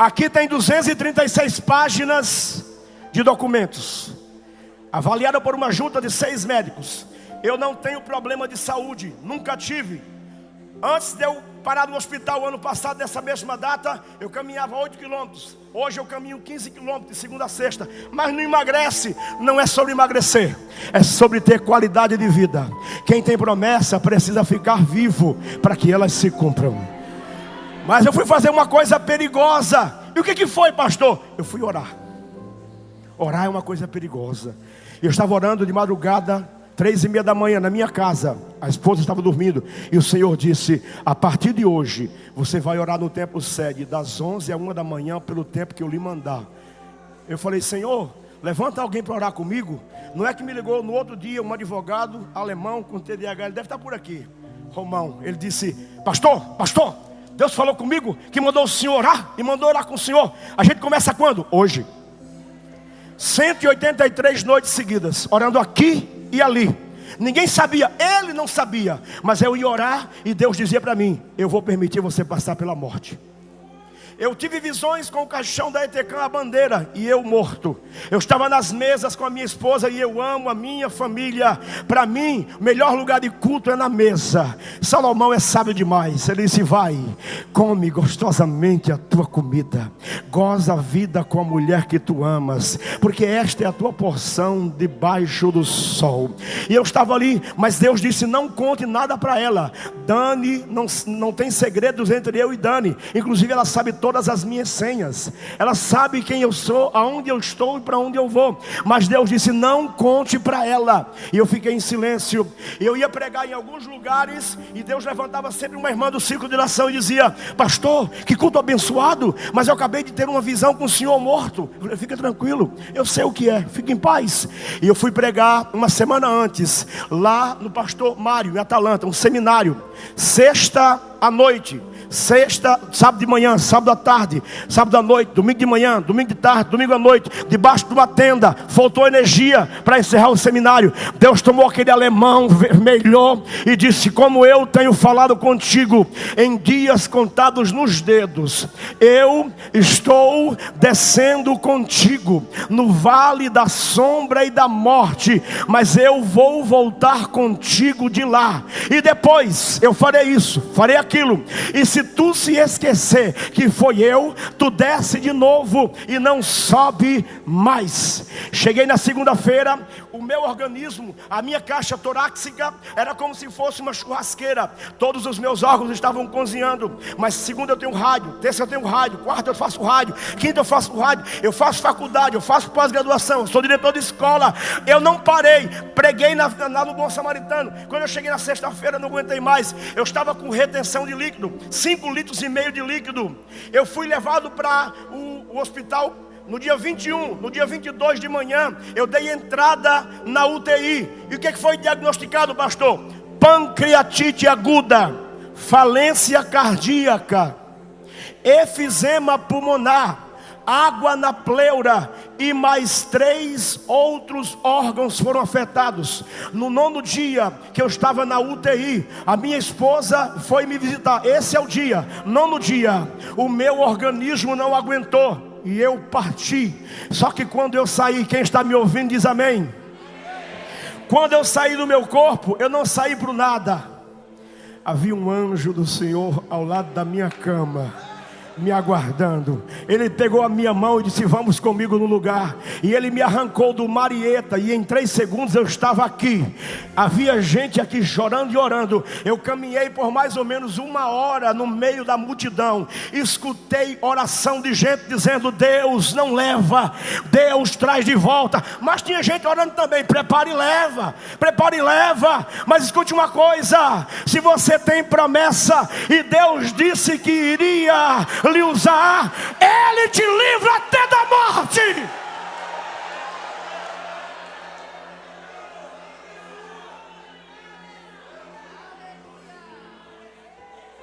Aqui tem 236 páginas de documentos, avaliada por uma junta de 6 médicos. Eu não tenho problema de saúde, nunca tive. Antes de eu parar no hospital ano passado, nessa mesma data, eu caminhava 8 quilômetros. Hoje eu caminho 15 quilômetros de segunda a sexta. Mas não emagrece. Não é sobre emagrecer, é sobre ter qualidade de vida. Quem tem promessa precisa ficar vivo para que elas se cumpram. Mas eu fui fazer uma coisa perigosa. E o que foi, pastor? Eu fui orar. Orar é uma coisa perigosa. Eu estava orando de madrugada, 3h30 da manhã, na minha casa. A esposa estava dormindo. E o Senhor disse: a partir de hoje, você vai orar no templo sede, das 11 à 1 da manhã, pelo tempo que eu lhe mandar. Eu falei: Senhor, levanta alguém para orar comigo. Não é que me ligou no outro dia um advogado alemão com TDAH, ele deve estar por aqui, Romão. Ele disse: pastor, Deus falou comigo que mandou o senhor orar, e mandou orar com o senhor. A gente começa quando? Hoje. 183 noites seguidas, orando aqui e ali. Ninguém sabia, ele não sabia, mas eu ia orar e Deus dizia para mim: eu vou permitir você passar pela morte. Eu tive visões com o caixão da Etecam, a bandeira, e eu morto. Eu estava nas mesas com a minha esposa, e eu amo a minha família. Para mim, o melhor lugar de culto é na mesa. Salomão é sábio demais. Ele disse: vai, come gostosamente a tua comida, goza a vida com a mulher que tu amas, porque esta é a tua porção debaixo do sol. E eu estava ali, mas Deus disse: não conte nada para ela. Dani, não tem segredos entre eu e Dani. Inclusive ela sabe todas as minhas senhas. Ela sabe quem eu sou, aonde eu estou e para onde eu vou. Mas Deus disse: não conte para ela. E eu fiquei em silêncio. Eu ia pregar em alguns lugares, e Deus levantava sempre uma irmã do círculo de oração e dizia: pastor, que culto abençoado, mas eu acabei de ter uma visão com o senhor morto. Eu falei: fica tranquilo, eu sei o que é, fica em paz. E eu fui pregar uma semana antes, lá no pastor Mário, em Atalanta, um seminário. Sexta à noite, sábado de manhã, sábado à tarde, sábado à noite, domingo de manhã, domingo de tarde, domingo à noite, debaixo de uma tenda. Faltou energia para encerrar o seminário. Deus tomou aquele alemão, vermelhou e disse: como eu tenho falado contigo em dias contados nos dedos, eu estou descendo contigo no vale da sombra e da morte, mas eu vou voltar contigo de lá, e depois eu farei isso, farei aquilo. E se tu se esquecer que foi eu, tu desce de novo e não sobe mais. Cheguei na segunda-feira, o meu organismo, a minha caixa torácica era como se fosse uma churrasqueira. Todos os meus órgãos estavam cozinhando. Mas segunda eu tenho rádio, terça eu tenho rádio, quarta eu faço rádio, quinta eu faço rádio, eu faço faculdade, eu faço pós-graduação, eu sou diretor de escola. Eu não parei, preguei lá no Bom Samaritano. Quando eu cheguei na sexta-feira, não aguentei mais. Eu estava com retenção de líquido, 5,5 litros de líquido. Eu fui levado para o hospital no dia 21, no dia 22 de manhã. Eu dei entrada na UTI. E o que foi diagnosticado, pastor? Pancreatite aguda, falência cardíaca, efizema pulmonar, água na pleura, e mais 3 outros órgãos foram afetados. No 9º dia que eu estava na UTI, a minha esposa foi me visitar. Esse é o dia, 9º dia. O meu organismo não aguentou e eu parti. Só que quando eu saí, quem está me ouvindo diz amém. Quando eu saí do meu corpo, eu não saí para o nada. Havia um anjo do Senhor ao lado da minha cama, me aguardando. Ele pegou a minha mão e disse: vamos comigo no lugar. E ele me arrancou do Marieta, e em 3 segundos eu estava aqui. Havia gente aqui chorando e orando. Eu caminhei por mais ou menos 1 hora no meio da multidão. Escutei oração de gente dizendo: Deus não leva, Deus traz de volta. Mas tinha gente orando também: prepare e leva, prepare e leva. Mas escute uma coisa: se você tem promessa e Deus disse que iria lhe usar, Ele te livra até da morte.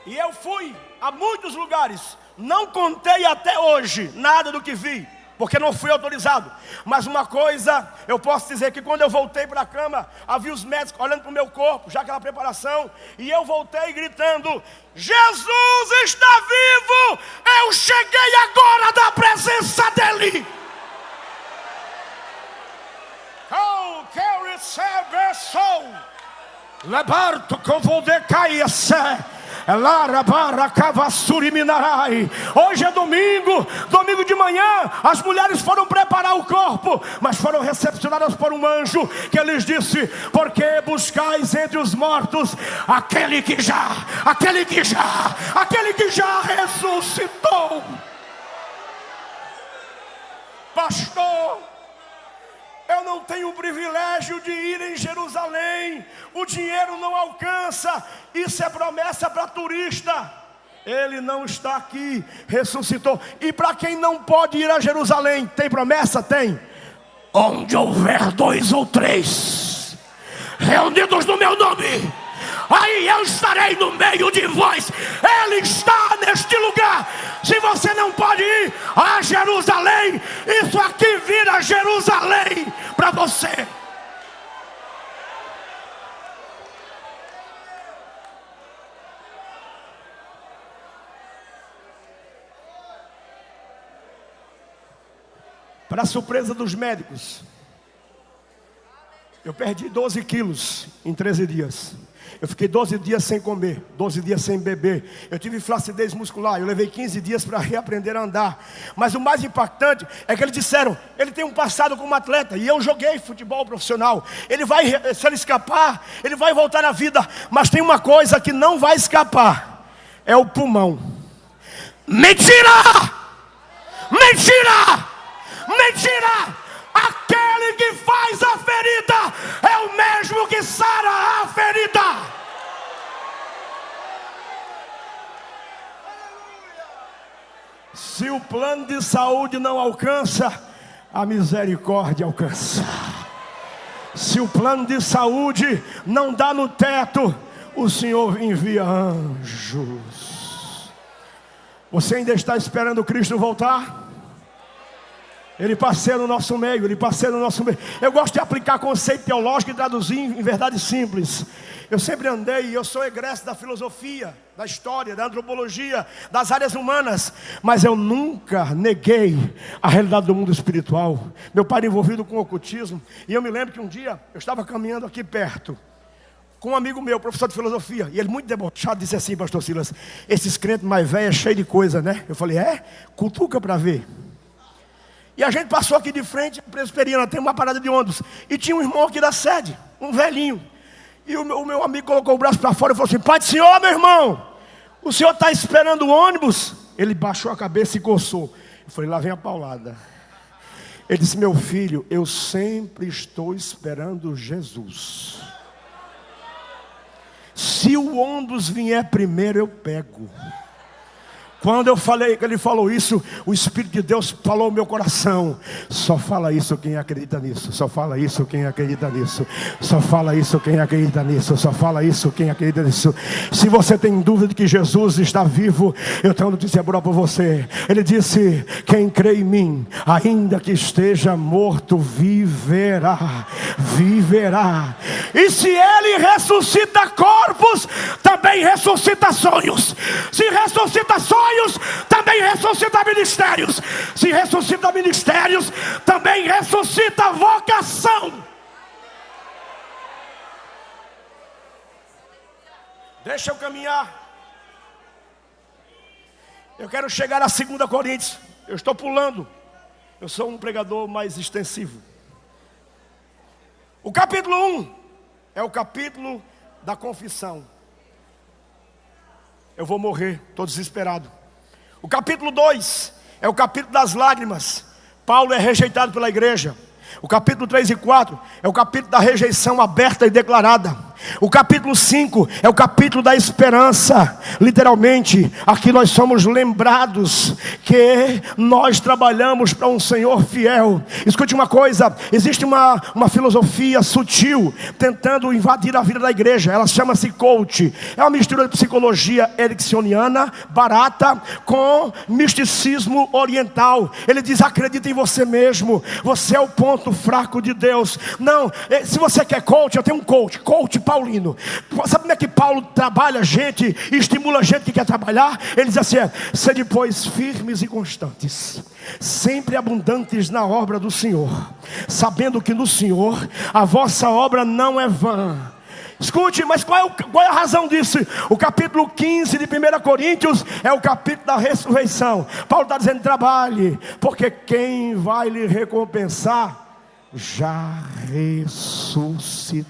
E eu fui a muitos lugares, não contei até hoje nada do que vi. porque não fui autorizado. Mas uma coisa eu posso dizer, que quando eu voltei para a cama, havia os médicos olhando para o meu corpo, já aquela preparação, e eu voltei gritando: Jesus está vivo, eu cheguei agora da presença dEle. Oh, que recebe sou. Lebarto com vou decair sé. Hoje é domingo, domingo de manhã. As mulheres foram preparar o corpo, mas foram recepcionadas por um anjo que lhes disse: porque buscais entre os mortos aquele que já ressuscitou. Pastor, eu não tenho o privilégio de ir em Jerusalém. O dinheiro não alcança. Isso é promessa para turista. Ele não está aqui, ressuscitou. E para quem não pode ir a Jerusalém, tem promessa? Tem. Onde houver 2 ou 3 reunidos no meu nome, aí eu estarei no meio de vós. Ele está neste lugar. Se você não pode ir a Jerusalém, isso aqui vira Jerusalém para você. Para surpresa dos médicos, eu perdi 12 quilos em 13 dias. Eu fiquei 12 dias sem comer, 12 dias sem beber. Eu tive flacidez muscular. Eu levei 15 dias para reaprender a andar. Mas o mais impactante é que eles disseram: ele tem um passado como atleta, e eu joguei futebol profissional. Ele vai, se ele escapar, ele vai voltar à vida. Mas tem uma coisa que não vai escapar: é o pulmão. Mentira! Mentira! Mentira! Aquele que faz a ferida é o mesmo que sara a ferida. Se o plano de saúde não alcança, a misericórdia alcança. Se o plano de saúde não dá no teto, o Senhor envia anjos. Você ainda está esperando Cristo voltar? Ele passeia no nosso meio, Ele passeia no nosso meio. Eu gosto de aplicar conceito teológico e traduzir em verdade simples. Eu sempre andei, eu sou egresso da filosofia, da história, da antropologia, das áreas humanas, mas eu nunca neguei a realidade do mundo espiritual. Meu pai era envolvido com o ocultismo, e eu me lembro que um dia eu estava caminhando aqui perto com um amigo meu, professor de filosofia, e ele muito debochado disse assim: pastor Silas, esses crentes mais velhos é cheio de coisa, né? Eu falei: é? Cutuca para ver. E a gente passou aqui de frente, Presbiteriana, tem uma parada de ônibus, e tinha um irmão aqui da sede, um velhinho. E o meu amigo colocou o braço para fora e falou assim: Pai do Senhor, meu irmão, o senhor está esperando o ônibus? Ele baixou a cabeça e coçou. Eu falei: lá vem a paulada. Ele disse: meu filho, eu sempre estou esperando Jesus. Se o ônibus vier primeiro, eu pego. Quando eu falei, ele falou isso, o Espírito de Deus falou no meu coração: só fala isso quem acredita nisso, só fala isso quem acredita nisso, só fala isso quem acredita nisso, só fala isso quem acredita nisso. Se você tem dúvida de que Jesus está vivo, eu tenho uma notícia boa para você. Ele disse: quem crê em mim, ainda que esteja morto, viverá, viverá. E se Ele ressuscita corpos, também ressuscita sonhos. Se ressuscita sonhos, também ressuscita ministérios. Se ressuscita ministérios, também ressuscita vocação. Deixa eu caminhar. Eu quero chegar a 2 Coríntios. Eu estou pulando. Eu sou um pregador mais extensivo. O capítulo 1 é o capítulo da confissão. Eu vou morrer, estou desesperado. O capítulo 2 é o capítulo das lágrimas. Paulo é rejeitado pela igreja. O capítulo 3 e 4 é o capítulo da rejeição aberta e declarada. O capítulo 5 é o capítulo da esperança. Literalmente, aqui nós somos lembrados que nós trabalhamos para um Senhor fiel. Escute uma coisa, existe uma filosofia sutil tentando invadir a vida da igreja. Ela chama-se coach. É uma mistura de psicologia ericksoniana, barata, com misticismo oriental. Ele diz: acredita em você mesmo, você é o ponto fraco de Deus. Não, se você quer coach, eu tenho um coach paulino. Sabe como é que Paulo trabalha gente e estimula gente que quer trabalhar? Ele diz assim: sede pois firmes e constantes, sempre abundantes na obra do Senhor, sabendo que no Senhor a vossa obra não é vã. Escute, mas qual é a razão disso? O capítulo 15 de 1 Coríntios é o capítulo da ressurreição. Paulo está dizendo: trabalhe, porque quem vai lhe recompensar já ressuscitou.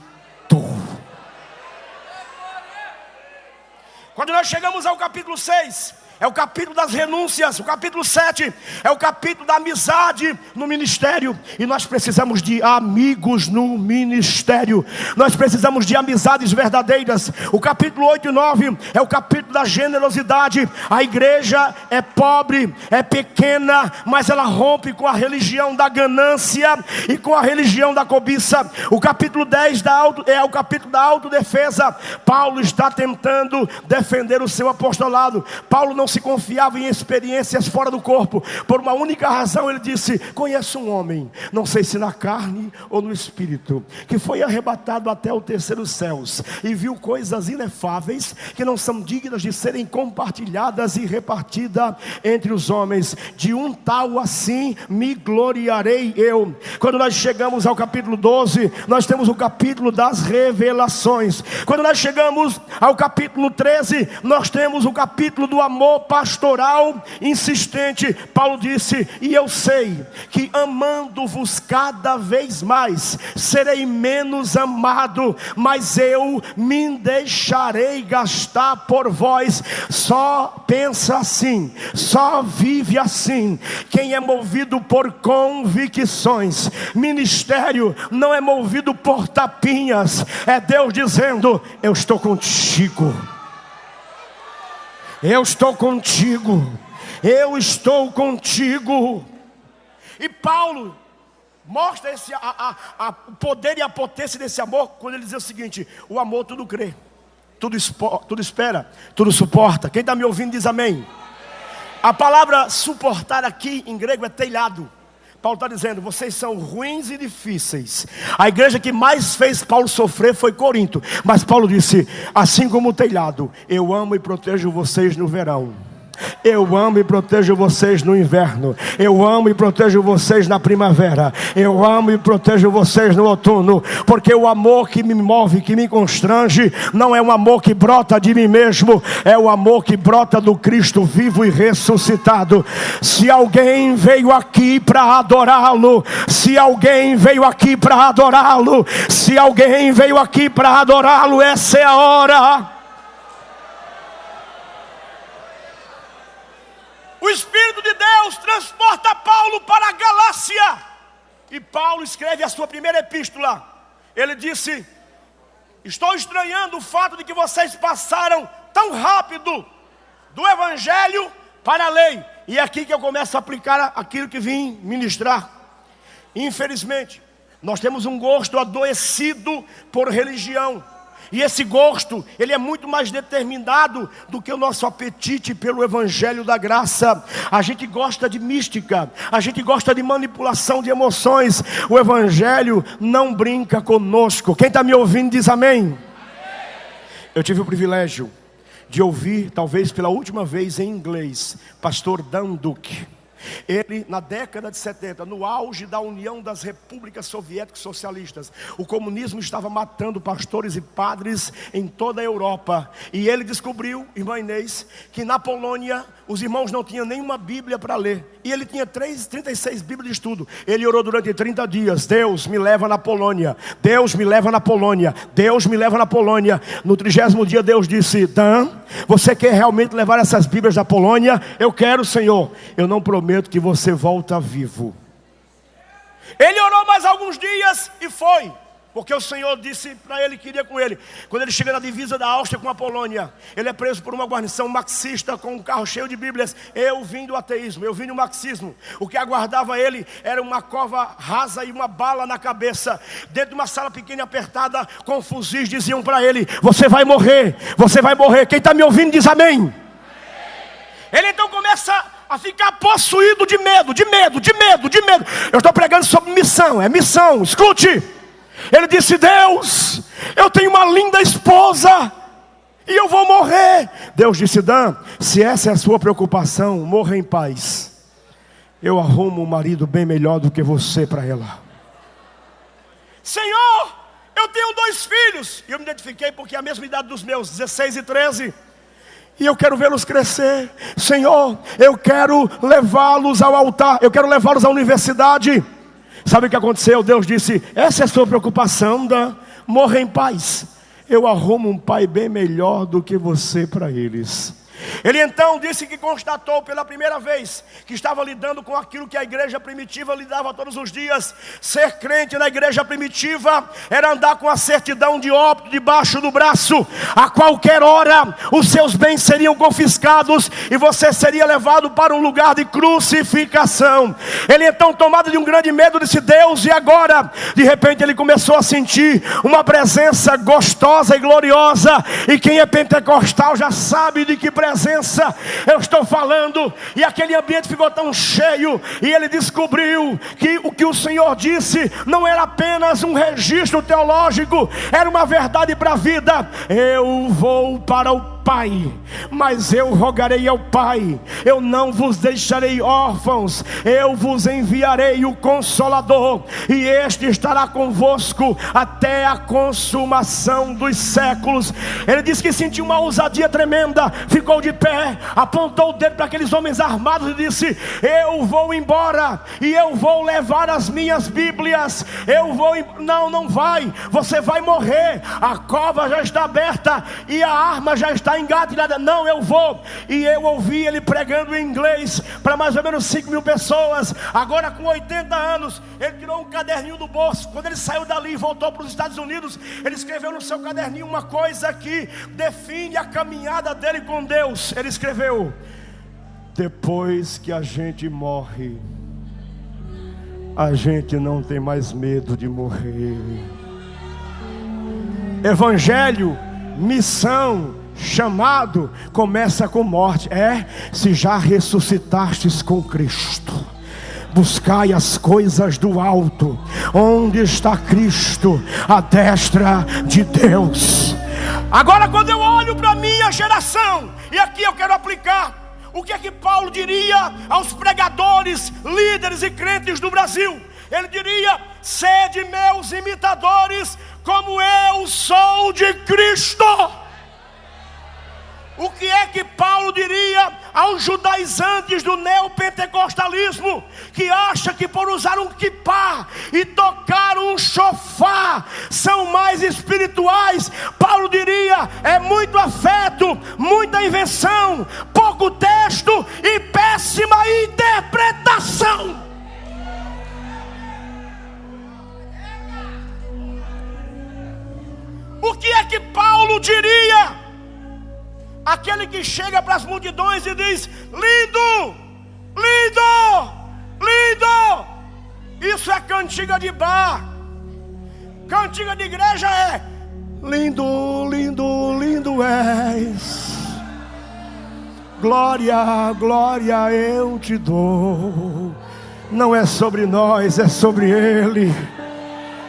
Quando nós chegamos ao capítulo 6, é o capítulo das renúncias. O capítulo 7 é o capítulo da amizade no ministério. E nós precisamos de amigos no ministério. Nós precisamos de amizades verdadeiras. O capítulo 8 e 9 é o capítulo da generosidade. A igreja é pobre, é pequena, mas ela rompe com a religião da ganância e com a religião da cobiça. O capítulo 10 é o capítulo da autodefesa. Paulo está tentando defender o seu apostolado. Paulo não se confiava em experiências fora do corpo. Por uma única razão ele disse: conheço um homem, não sei se na carne ou no espírito, que foi arrebatado até o terceiro céus e viu coisas inefáveis que não são dignas de serem compartilhadas e repartidas entre os homens. De um tal assim me gloriarei eu. Quando nós chegamos ao capítulo 12, nós temos o capítulo das revelações. Quando nós chegamos ao capítulo 13, nós temos o capítulo do amor pastoral insistente. Paulo disse: e eu sei que amando-vos cada vez mais, serei menos amado, mas eu me deixarei gastar por vós. Só pensa assim, só vive assim quem é movido por convicções. Ministério não é movido por tapinhas, é Deus dizendo: eu estou contigo. Eu estou contigo, eu estou contigo. E Paulo mostra o poder e a potência desse amor quando ele diz o seguinte: o amor tudo crê, tudo espera, tudo suporta. Quem está me ouvindo diz amém. A palavra suportar aqui em grego é telhado. Paulo está dizendo: vocês são ruins e difíceis. A igreja que mais fez Paulo sofrer foi Corinto. Mas Paulo disse: assim como o telhado, eu amo e protejo vocês no verão, eu amo e protejo vocês no inverno, eu amo e protejo vocês na primavera, eu amo e protejo vocês no outono. Porque o amor que me move, que me constrange, não é um amor que brota de mim mesmo, é o amor que brota do Cristo vivo e ressuscitado. Se alguém veio aqui para adorá-lo, se alguém veio aqui para adorá-lo, se alguém veio aqui para adorá-lo, essa é a hora. O Espírito de Deus transporta Paulo para a Galácia. E Paulo escreve a sua primeira epístola. Ele disse: estou estranhando o fato de que vocês passaram tão rápido do Evangelho para a lei. E é aqui que eu começo a aplicar aquilo que vim ministrar. Infelizmente, nós temos um gosto adoecido por religião. E esse gosto, ele é muito mais determinado do que o nosso apetite pelo Evangelho da graça. A gente gosta de mística, a gente gosta de manipulação de emoções. O Evangelho não brinca conosco. Quem está me ouvindo diz amém. Eu tive o privilégio de ouvir, talvez pela última vez em inglês, pastor Dan Duke. Ele, na década de 70, no auge da União das Repúblicas Soviéticas Socialistas, o comunismo estava matando pastores e padres em toda a Europa. E ele descobriu, irmã Inês, que na Polônia os irmãos não tinham nenhuma Bíblia para ler. E ele tinha 36 Bíblias de estudo. Ele orou durante 30 dias: Deus me leva na Polônia, Deus me leva na Polônia, Deus me leva na Polônia. No 30º dia Deus disse: Dan, você quer realmente levar essas Bíblias da Polônia? Eu quero, Senhor. Eu não prometo que você volta vivo. Ele orou mais alguns dias e foi. Porque o Senhor disse para ele que iria com ele. Quando ele chega na divisa da Áustria com a Polônia, ele é preso por uma guarnição marxista com um carro cheio de bíblias. Eu vim do ateísmo, eu vim do marxismo. O que aguardava ele era uma cova rasa e uma bala na cabeça. Dentro de uma sala pequena e apertada, com fuzis, diziam para ele: você vai morrer, você vai morrer. Quem está me ouvindo diz amém. Ele então começa a ficar possuído de medo, de medo, de medo, de medo. Eu estou pregando sobre missão, é missão, escute. Ele disse: Deus, eu tenho uma linda esposa e eu vou morrer. Deus disse: Dan, se essa é a sua preocupação, morra em paz. Eu arrumo um marido bem melhor do que você para ela. Senhor, eu tenho 2 filhos. E eu me identifiquei porque é a mesma idade dos meus, 16 e 13. E eu quero vê-los crescer. Senhor, eu quero levá-los ao altar, eu quero levá-los à universidade. Sabe o que aconteceu? Deus disse: essa é a sua preocupação, Dan? Morra em paz. Eu arrumo um pai bem melhor do que você para eles. Ele então disse que constatou pela primeira vez que estava lidando com aquilo que a igreja primitiva lidava todos os dias. Ser crente na igreja primitiva era andar com a certidão de óbito debaixo do braço. A qualquer hora os seus bens seriam confiscados e você seria levado para um lugar de crucificação. Ele então, tomado de um grande medo, disse: Deus, e agora? De repente ele começou a sentir uma presença gostosa e gloriosa. E quem é pentecostal já sabe de que presença eu estou falando. E aquele ambiente ficou tão cheio, e ele descobriu que o que o Senhor disse não era apenas um registro teológico, era uma verdade para a vida. Eu vou para o Pai, mas eu rogarei ao Pai, eu não vos deixarei órfãos, eu vos enviarei o Consolador, e este estará convosco até a consumação dos séculos. Ele disse que sentiu uma ousadia tremenda, ficou de pé, apontou o dedo para aqueles homens armados e disse: eu vou embora, e eu vou levar as minhas Bíblias. Não vai, você vai morrer. A cova já está aberta e a arma já está engatilhada. Não, eu vou. E eu ouvi ele pregando em inglês para mais ou menos 5.000 pessoas. Agora com 80 anos, ele tirou um caderninho do bolso. Quando ele saiu dali e voltou para os Estados Unidos, ele escreveu no seu caderninho uma coisa que define a caminhada dele com Deus. Ele escreveu: depois que a gente morre, a gente não tem mais medo de morrer. Evangelho, missão, chamado começa com morte. Se já ressuscitastes com Cristo, buscai as coisas do alto, onde está Cristo, à destra de Deus. Agora, quando eu olho para a minha geração, e aqui eu quero aplicar o que é que Paulo diria aos pregadores, líderes e crentes do Brasil. Ele diria: sede meus imitadores, como eu sou de Cristo. O que é que Paulo diria aos judaizantes do neopentecostalismo, que acha que por usar um quipá e tocar um chofar são mais espirituais? Paulo diria: é muito afeto, muita invenção, pouco texto e péssima interpretação. O que é que Paulo diria aquele que chega para as multidões e diz: lindo, lindo, lindo? Isso é cantiga de bar. Cantiga de igreja é: lindo, lindo, lindo és. Glória, glória eu te dou. Não é sobre nós, é sobre Ele.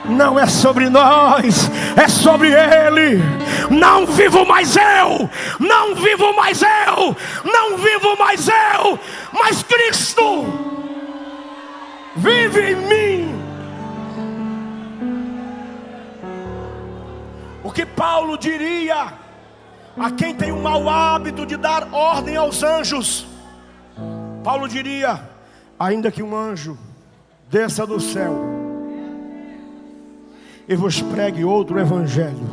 Não é sobre nós, é sobre Ele. Não vivo mais eu, não vivo mais eu, não vivo mais eu, mas Cristo vive em mim. O que Paulo diria a quem tem o mau hábito de dar ordem aos anjos? Paulo diria: ainda que um anjo desça do céu e vos pregue outro evangelho,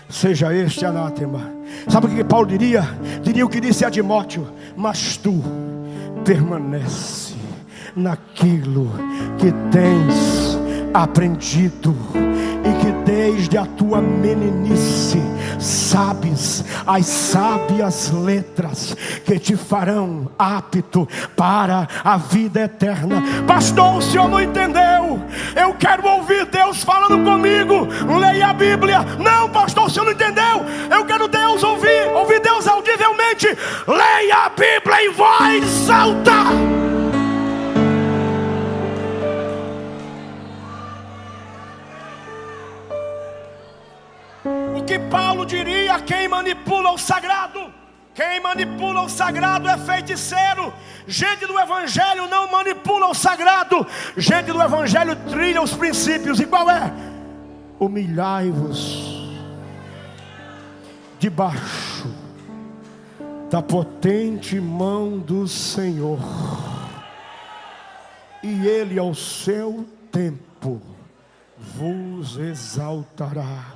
seja este anátema. Sabe o que Paulo diria? Diria o que disse a Timóteo: mas tu permanece naquilo que tens aprendido e desde a tua meninice sabes as sábias letras que te farão apto para a vida eterna. Pastor, o senhor não entendeu. Eu quero ouvir Deus falando comigo. Leia a Bíblia. Não, pastor, o senhor não entendeu. Eu quero Deus ouvir Deus audivelmente. Leia a Bíblia em voz alta. O que Paulo diria: quem manipula o sagrado? Quem manipula o sagrado é feiticeiro. Gente do Evangelho não manipula o sagrado. Gente do Evangelho trilha os princípios. E qual é? Humilhai-vos debaixo da potente mão do Senhor, e Ele ao seu tempo vos exaltará.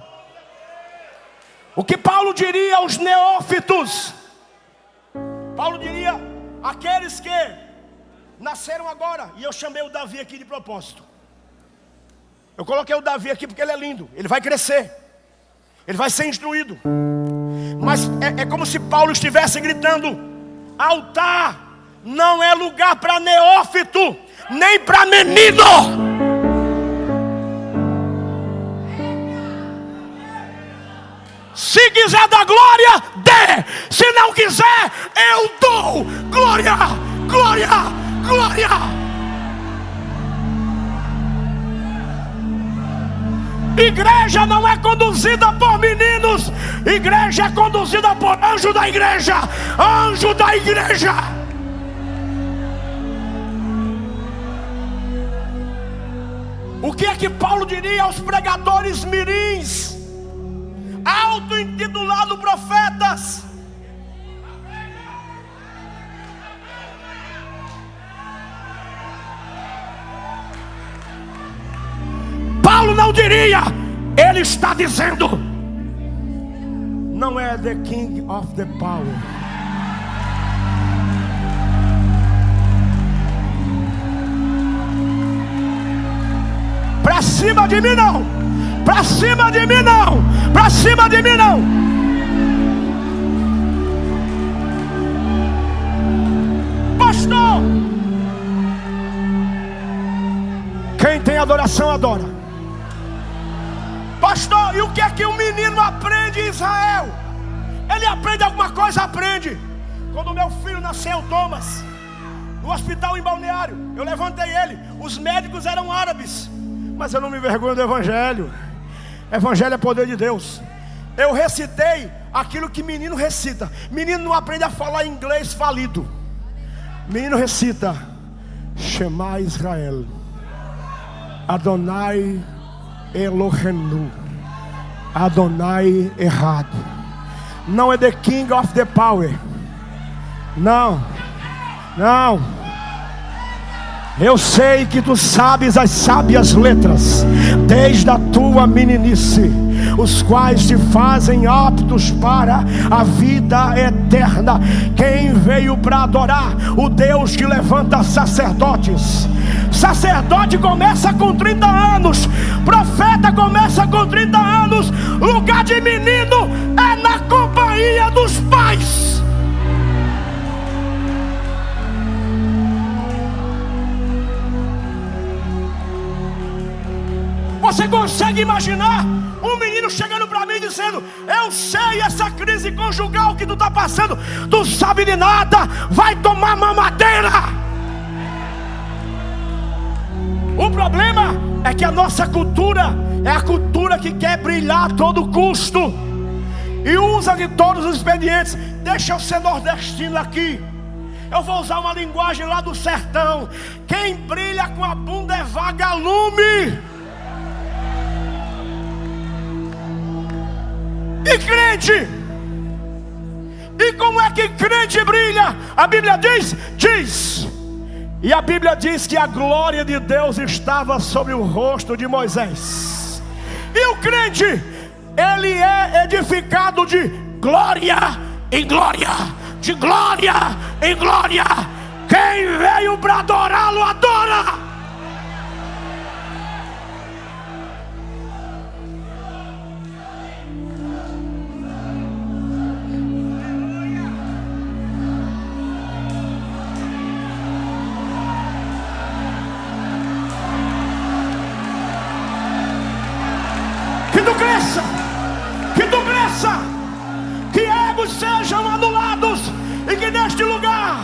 O que Paulo diria aos neófitos? Paulo diria aqueles que nasceram agora. E eu chamei o Davi aqui de propósito. Eu coloquei o Davi aqui porque ele é lindo. Ele vai crescer, ele vai ser instruído. Mas é como se Paulo estivesse gritando: altar não é lugar para neófito, nem para menino. Se quiser dar glória, dê. Se não quiser, eu dou. Glória, glória, glória. Igreja não é conduzida por meninos. Igreja é conduzida por anjo da igreja. Anjo da igreja. O que é que Paulo diria aos pregadores mirins, auto-intitulado profetas? Paulo não diria, ele está dizendo: não é the king of the power. Pra cima de mim não. Pra cima de mim não. Pra cima de mim não. Pastor, quem tem adoração adora. Pastor, e o que é que o menino aprende em Israel? Ele aprende alguma coisa? Aprende. Quando meu filho nasceu, Thomas, no hospital em Balneário, eu levantei ele. Os médicos eram árabes, mas eu não me envergonho do Evangelho. Evangelho é poder de Deus. Eu recitei aquilo que menino recita. Menino não aprende a falar inglês falido. Menino recita: Shema Israel, Adonai Elohenu, Adonai Echad. Não é the king of the power. Não, não. Eu sei que tu sabes as sábias letras desde a tua meninice, os quais te fazem aptos para a vida eterna. Quem veio para adorar o Deus que levanta sacerdotes? Sacerdote começa com 30 anos, profeta começa com 30 anos. Lugar de menino é na companhia dos pais. Você consegue imaginar um menino chegando para mim dizendo: eu sei essa crise conjugal que tu está passando, tu sabe de nada, vai tomar mamadeira. O problema é que a nossa cultura é a cultura que quer brilhar a todo custo e usa de todos os expedientes. Deixa eu ser nordestino aqui, eu vou usar uma linguagem lá do sertão: quem brilha com a bunda é vagalume. E crente? E como é que crente brilha? A Bíblia diz. E a Bíblia diz que a glória de Deus estava sobre o rosto de Moisés. E o crente, ele é edificado de glória em glória, de glória em glória. Quem veio para adorá-lo, adora. que egos sejam anulados e que neste lugar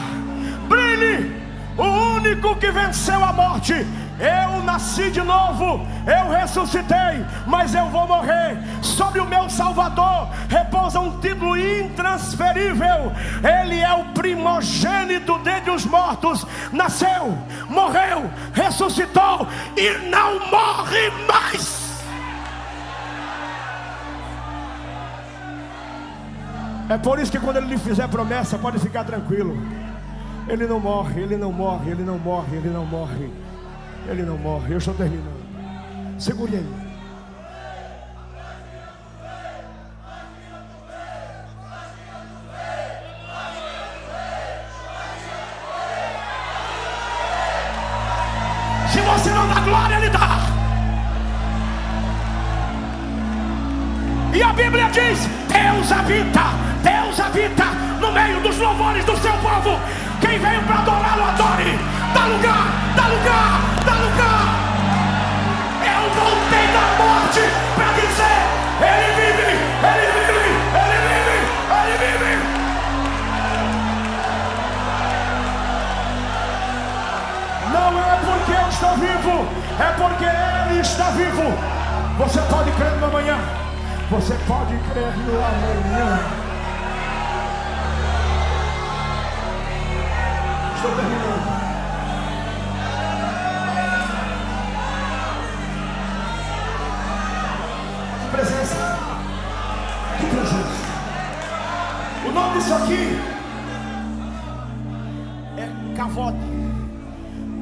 brilhe o único que venceu a morte. Eu nasci de novo, eu ressuscitei, mas eu vou morrer. Sobre o meu Salvador repousa um título intransferível. Ele é o primogênito dentre os mortos. Nasceu, morreu, ressuscitou e não morre mais. É por isso que quando ele lhe fizer promessa, pode ficar tranquilo. Ele não morre, ele não morre, ele não morre, ele não morre. Ele não morre. Eu estou terminando. Segure aí. Se você não dá glória, ele dá. E a Bíblia diz: Deus habita no meio dos louvores do seu povo. Quem veio para adorá-lo, adore. Dá lugar, dá lugar, dá lugar. Eu voltei da morte para dizer: Ele vive, Ele vive, Ele vive, Ele vive. Não é porque eu estou vivo, é porque Ele está vivo. Você pode crer no amanhã. Você pode crer no amanhã. Estou terminando. Que presença. Que presença. O nome disso aqui é Kavod.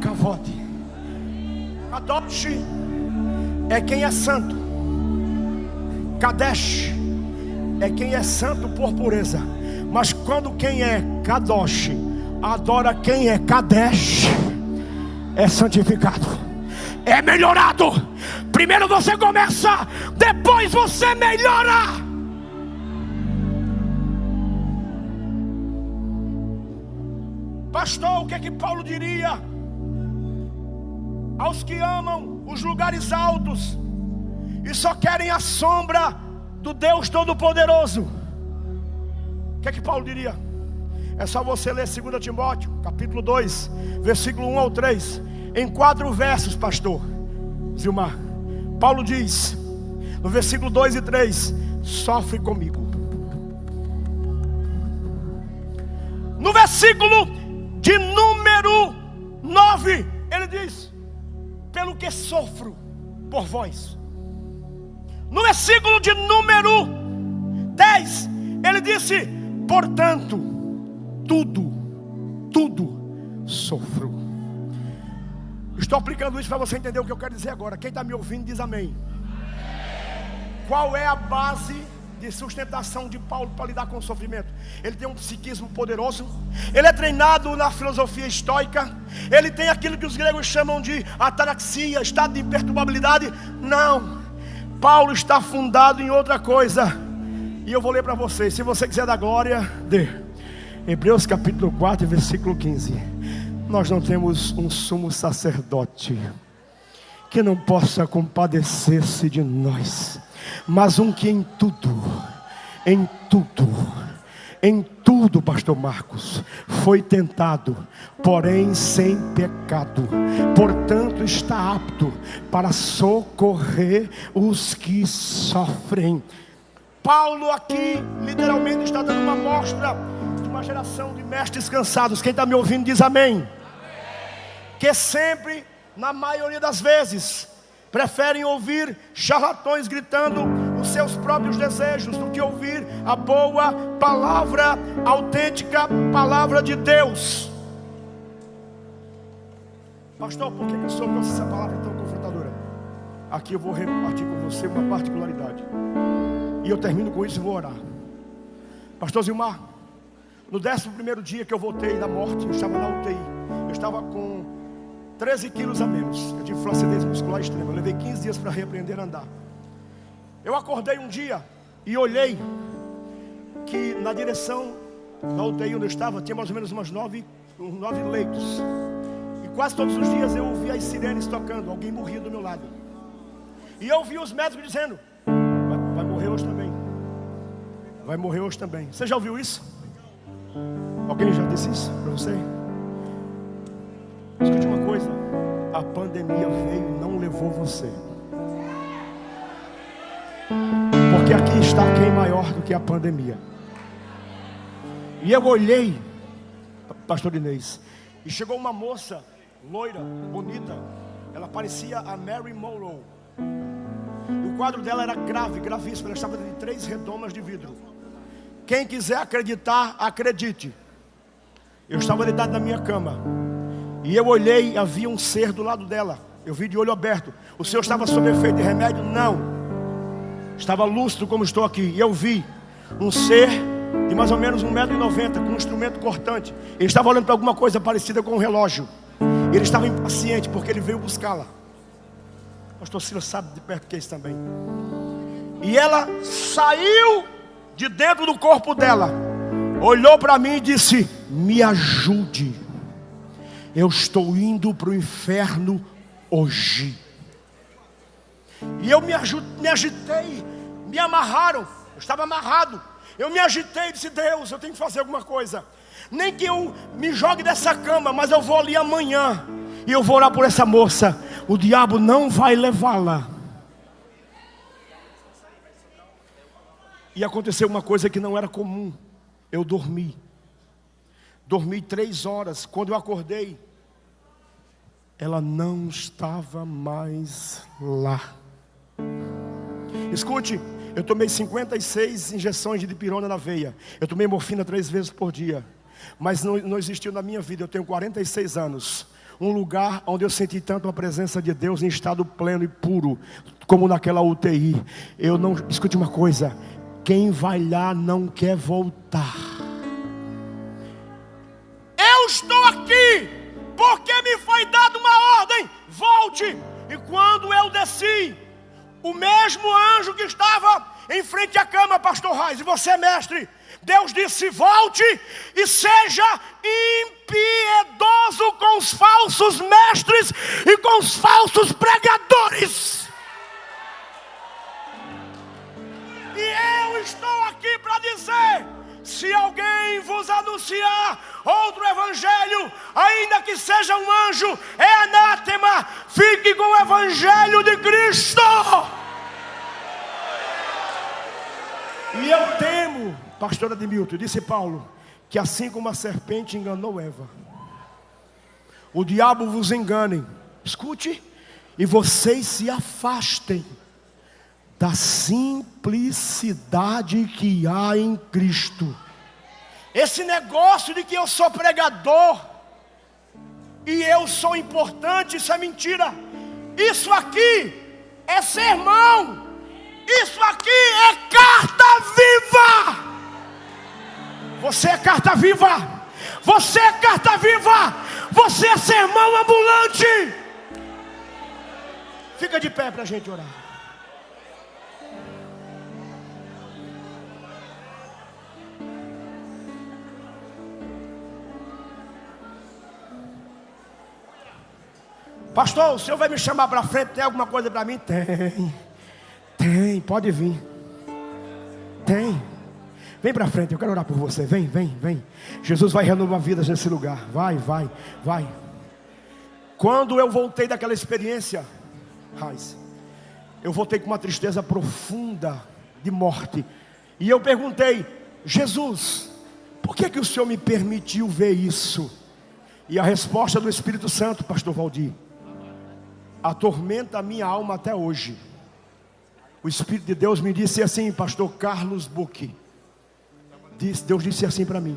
Kavod. Kadosh é quem é santo. Kadesh é quem é santo por pureza. Mas quando quem é Kadosh adora quem é Kadesh, é santificado, é melhorado. Primeiro você começa, depois você melhora. Pastor, o que é que Paulo diria aos que amam os lugares altos e só querem a sombra do Deus Todo-Poderoso? O que é que Paulo diria? É só você ler 2 Timóteo, capítulo 2, versículo 1 ao 3. Em 4 versos, pastor Zilmar, Paulo diz, no versículo 2 e 3: sofre comigo. No versículo de número 9, ele diz: pelo que sofro por vós. No versículo de número 10, ele disse: portanto, tudo sofro. Estou aplicando isso para você entender o que eu quero dizer agora. Quem está me ouvindo diz amém. Qual é a base de sustentação de Paulo para lidar com o sofrimento? Ele tem um psiquismo poderoso. Ele é treinado na filosofia estoica. Ele tem aquilo que os gregos chamam de ataraxia, estado de imperturbabilidade. Não, Paulo está fundado em outra coisa. E eu vou ler para vocês. Se você quiser dar glória, dê. Hebreus capítulo 4, versículo 15. Nós não temos um sumo sacerdote que não possa compadecer-se de nós, mas um que em tudo, pastor Marcos, foi tentado, porém sem pecado. Portanto está apto para socorrer os que sofrem. Paulo aqui literalmente está dando uma amostra de uma geração de mestres cansados. Quem está me ouvindo diz amém. Que sempre, na maioria das vezes, preferem ouvir charlatões gritando os seus próprios desejos do que ouvir a boa palavra, autêntica palavra de Deus. Pastor, por que o senhor trouxe essa palavra tão confrontadora? Aqui eu vou repartir com você uma particularidade, e eu termino com isso e vou orar. Pastor Zilmar, no 11º dia que eu voltei da morte, eu estava na UTI. Eu estava com 13 quilos a menos. Eu tive flacidez muscular extrema. Eu levei 15 dias para reaprender a andar. Eu acordei um dia e olhei que na direção da UTI onde eu estava tinha mais ou menos uns 9 leitos. E quase todos os dias eu ouvia as sirenes tocando. Alguém morria do meu lado. E eu ouvi os médicos dizendo: vai morrer hoje também. Você já ouviu isso? Alguém já disse isso para você? Escute uma coisa: a pandemia veio e não levou você. Porque aqui está quem maior do que a pandemia. E eu olhei, pastor Inês, e chegou uma moça loira, bonita. Ela parecia a Mary Monroe. E o quadro dela era gravíssimo. Ela estava de 3 redomas de vidro. Quem quiser acreditar, acredite. Eu estava deitado na minha cama, e eu olhei e havia um ser do lado dela. Eu vi de olho aberto. O senhor estava sob efeito de remédio? Não. Estava lúcido como estou aqui. E eu vi um ser de mais ou menos 1,90 m, com um instrumento cortante. Ele estava olhando para alguma coisa parecida com um relógio. Ele estava impaciente porque ele veio buscá-la. Pastor Silas sabe de perto que é isso também. E ela saiu de dentro do corpo dela, olhou para mim e disse: me ajude, eu estou indo para o inferno hoje. E eu me agitei, me amarraram, eu estava amarrado. Eu me agitei e disse: Deus, eu tenho que fazer alguma coisa. Nem que eu me jogue dessa cama, mas eu vou ali amanhã e eu vou orar por essa moça. O diabo não vai levá-la. E aconteceu uma coisa que não era comum. Eu dormi 3 horas. Quando eu acordei, ela não estava mais lá. Escute, eu tomei 56 injeções de dipirona na veia. Eu tomei morfina 3 vezes por dia. Mas não existiu na minha vida. Eu tenho 46 anos. Um lugar onde eu senti tanto a presença de Deus em estado pleno e puro, como naquela UTI. Escute uma coisa: quem vai lá não quer voltar. Eu estou aqui porque me foi dada uma ordem: volte. E quando eu desci, o mesmo anjo que estava em frente à cama, pastor Reis, e você, mestre, Deus disse: volte e seja impiedoso com os falsos mestres e com os falsos pregadores. E eu estou aqui para dizer: se alguém vos anunciar outro evangelho, ainda que seja um anjo, é anátema. Fique com o evangelho de Cristo. E eu temo, pastor Admilton, disse Paulo, que assim como a serpente enganou Eva, o diabo vos engane. Escute, e vocês se afastem da simplicidade que há em Cristo. Esse negócio de que eu sou pregador e eu sou importante, isso é mentira. Isso aqui é sermão. Isso aqui é carta viva. Você é carta viva. Você é carta viva. Você é sermão ambulante. Fica de pé para a gente orar. Pastor, o senhor vai me chamar para frente? Tem alguma coisa para mim? Tem, pode vir. Tem. Vem para frente, eu quero orar por você. Vem. Jesus vai renovar vidas nesse lugar. Vai. Quando eu voltei daquela experiência, Raiz, eu voltei com uma tristeza profunda de morte. E eu perguntei: Jesus, por que o Senhor me permitiu ver isso? E a resposta do Espírito Santo, pastor Valdir, atormenta a minha alma até hoje. O Espírito de Deus me disse assim, pastor Carlos Bucchi, Deus disse assim para mim: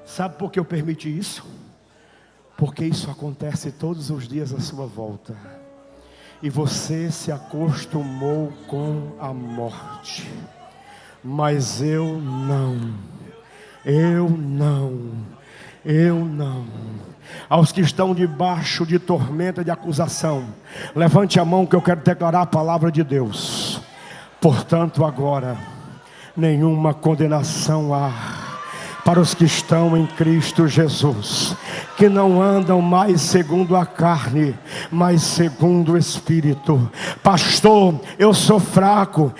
sabe por que eu permiti isso? Porque isso acontece todos os dias à sua volta, e você se acostumou com a morte, mas eu não. Aos que estão debaixo de tormenta de acusação, levante a mão que eu quero declarar a palavra de Deus. Portanto agora, nenhuma condenação há para os que estão em Cristo Jesus. que não andam mais segundo a carne, mas segundo o Espírito. Pastor, eu sou fraco,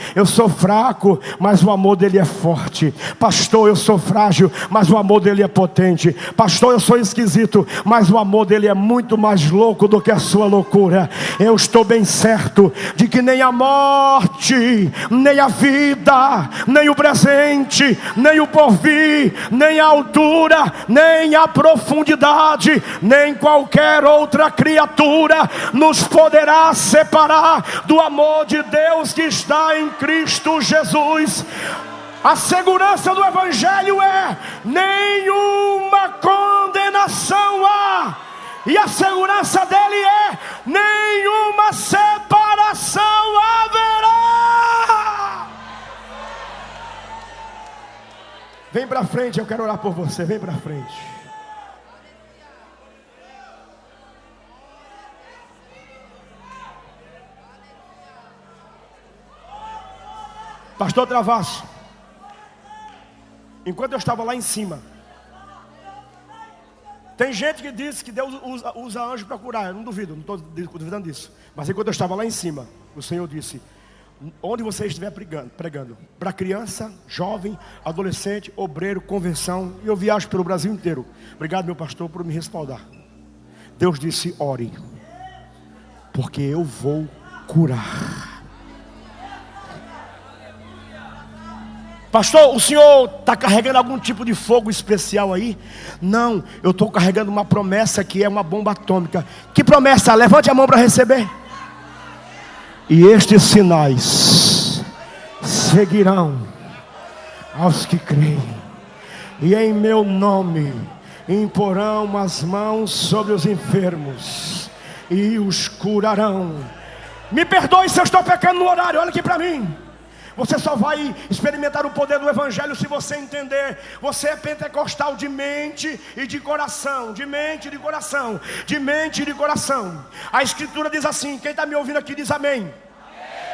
mas o amor dele é forte. Pastor, eu sou frágil, mas o amor dele é potente. Pastor, eu sou esquisito, mas o amor dele é muito mais louco do que a sua loucura. Eu estou bem certo de que nem a morte, nem a vida, nem o presente, nem o porvir, nem a altura, nem a profundidade, nem qualquer outra criatura nos poderá separar do amor de Deus que está em Cristo Jesus. A segurança do Evangelho é: nenhuma condenação há. E a segurança dele é: nenhuma separação haverá. Vem para frente, eu quero orar por você. Vem para frente. Pastor Travasso, enquanto eu estava lá em cima, tem gente que diz que Deus usa anjo para curar. Eu não duvido, não estou duvidando disso. Mas enquanto eu estava lá em cima, o Senhor disse: onde você estiver pregando, para criança, jovem, adolescente, obreiro, convenção, e eu viajo pelo Brasil inteiro. Obrigado, meu pastor, por me respaldar. Deus disse: ore, porque eu vou curar. Pastor, o senhor está carregando algum tipo de fogo especial aí? Não, eu estou carregando uma promessa que é uma bomba atômica. Que promessa? Levante a mão para receber. E estes sinais seguirão aos que creem, e em meu nome imporão as mãos sobre os enfermos e os curarão. Me perdoe se eu estou pecando no horário, olha aqui para mim. Você só vai experimentar o poder do Evangelho se você entender. Você é pentecostal de mente e de coração. De mente e de coração. De mente e de coração. A Escritura diz assim, quem está me ouvindo aqui diz amém. Amém.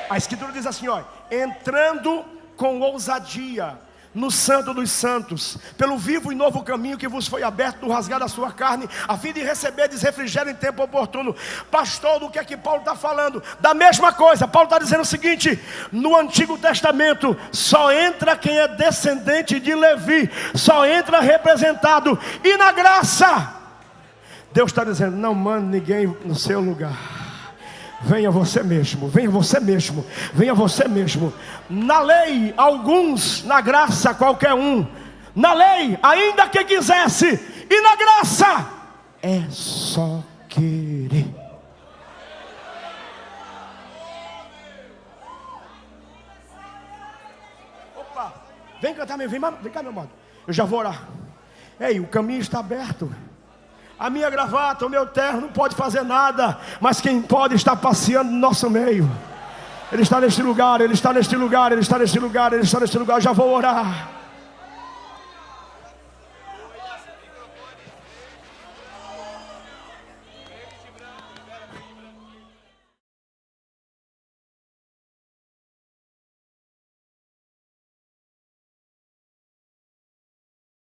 A Escritura diz assim, ó: entrando com ousadia no Santo dos Santos, pelo vivo e novo caminho que vos foi aberto do rasgar da sua carne, a fim de receberdes refrigério em tempo oportuno. Pastor, do que é que Paulo está falando? Da mesma coisa. Paulo está dizendo o seguinte: no Antigo Testamento só entra quem é descendente de Levi, só entra representado. E na graça, Deus está dizendo: não mande ninguém no seu lugar. Venha você mesmo, venha você mesmo, venha você mesmo. Na lei, alguns; na graça, qualquer um. Na lei, ainda que quisesse; e na graça, é só querer. Opa, vem cantar, vem cá, meu amado. Eu já vou orar. Ei, o caminho está aberto. A minha gravata, o meu terno não pode fazer nada, mas quem pode está passeando no nosso meio. Ele está neste lugar, Ele está neste lugar, Ele está neste lugar, Ele está neste lugar. Já vou orar.